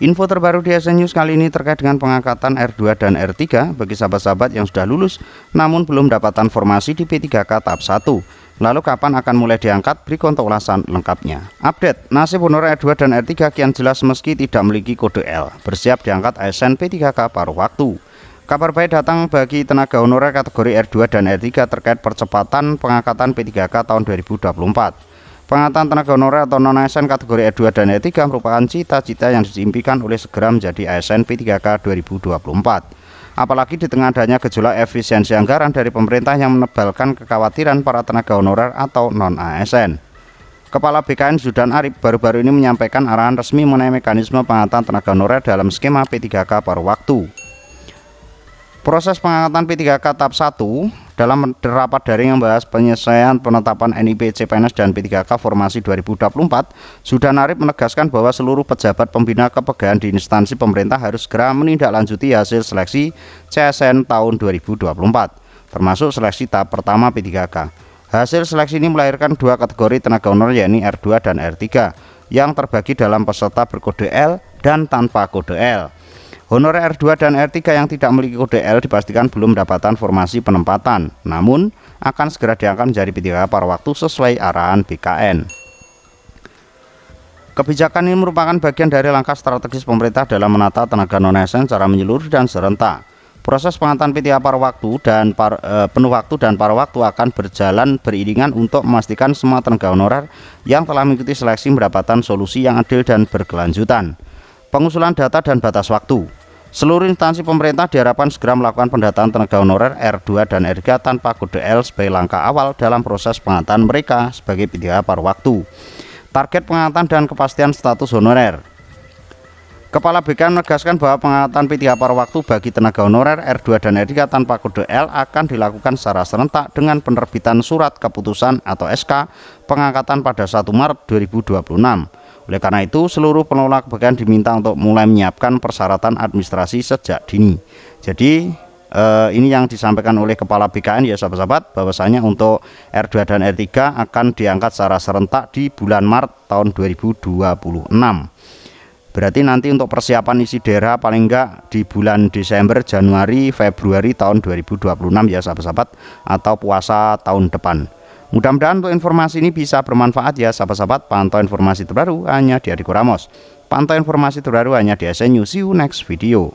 Info terbaru di ASN News kali ini terkait dengan pengangkatan R2 dan R3 bagi sahabat-sahabat yang sudah lulus namun belum dapatkan formasi di P3K tahap 1. Lalu kapan akan mulai diangkat? Berikut untuk ulasan lengkapnya. Update, nasib honorer R2 dan R3 kian jelas meski tidak memiliki kode L. Bersiap diangkat ASN P3K paruh waktu. Kabar baik datang bagi tenaga honorer kategori R2 dan R3 terkait percepatan pengangkatan P3K tahun 2024. Pengangkatan tenaga honorer atau non-ASN kategori R2 dan R3 merupakan cita-cita yang diimpikan oleh segera menjadi ASN P3K 2024. Apalagi di tengah adanya gejolak efisiensi anggaran dari pemerintah yang menebalkan kekhawatiran para tenaga honorer atau non-ASN. Kepala BKN Zudan Arif baru-baru ini menyampaikan arahan resmi mengenai mekanisme pengangkatan tenaga honorer dalam skema P3K paruh waktu. Proses pengangkatan P3K tahap 1 dalam rapat daring membahas penyesuaian penetapan NIP CPNS dan P3K formasi 2024, Zudan Arif menegaskan bahwa seluruh pejabat pembina kepegawaian di instansi pemerintah harus segera menindaklanjuti hasil seleksi CSN tahun 2024, termasuk seleksi tahap pertama P3K. Hasil seleksi ini melahirkan dua kategori tenaga honorer yakni R2 dan R3 yang terbagi dalam peserta berkode L dan tanpa kode L. Honorer R2 dan R3 yang tidak memiliki kode L dipastikan belum mendapatkan formasi penempatan, namun akan segera diangkat menjadi P3K paruh waktu sesuai arahan BKN. Kebijakan ini merupakan bagian dari langkah strategis pemerintah dalam menata tenaga non-ASN secara menyeluruh dan serentak. Proses pengangkatan P3K paruh waktu dan penuh waktu dan paruh waktu akan berjalan beriringan untuk memastikan semua tenaga honorer yang telah mengikuti seleksi mendapatkan solusi yang adil dan berkelanjutan. Pengusulan data dan batas waktu. Seluruh instansi pemerintah diharapkan segera melakukan pendataan tenaga honorer R2 dan R3 tanpa kode L sebagai langkah awal dalam proses pengangkatan mereka sebagai P3K paruh waktu. Target pengangkatan dan kepastian status honorer. Kepala BKN menegaskan bahwa pengangkatan P3K paruh waktu bagi tenaga honorer R2 dan R3 tanpa kode L akan dilakukan secara serentak dengan penerbitan surat keputusan atau SK pengangkatan pada 1 Maret 2026. Oleh karena itu, seluruh pengelola kepegawaian diminta untuk mulai menyiapkan persyaratan administrasi sejak dini. Jadi, ini yang disampaikan oleh Kepala BKN ya sahabat-sahabat, bahwasanya untuk R2 dan R3 akan diangkat secara serentak di bulan Maret tahun 2026. Berarti nanti untuk persiapan isi daerah paling enggak di bulan Desember, Januari, Februari tahun 2026 ya sahabat-sahabat, atau puasa tahun depan. Mudah-mudahan untuk informasi ini bisa bermanfaat ya sahabat-sahabat. Pantau informasi terbaru hanya di Adiko Ramos. Pantau informasi terbaru hanya di ASN News. See you next video.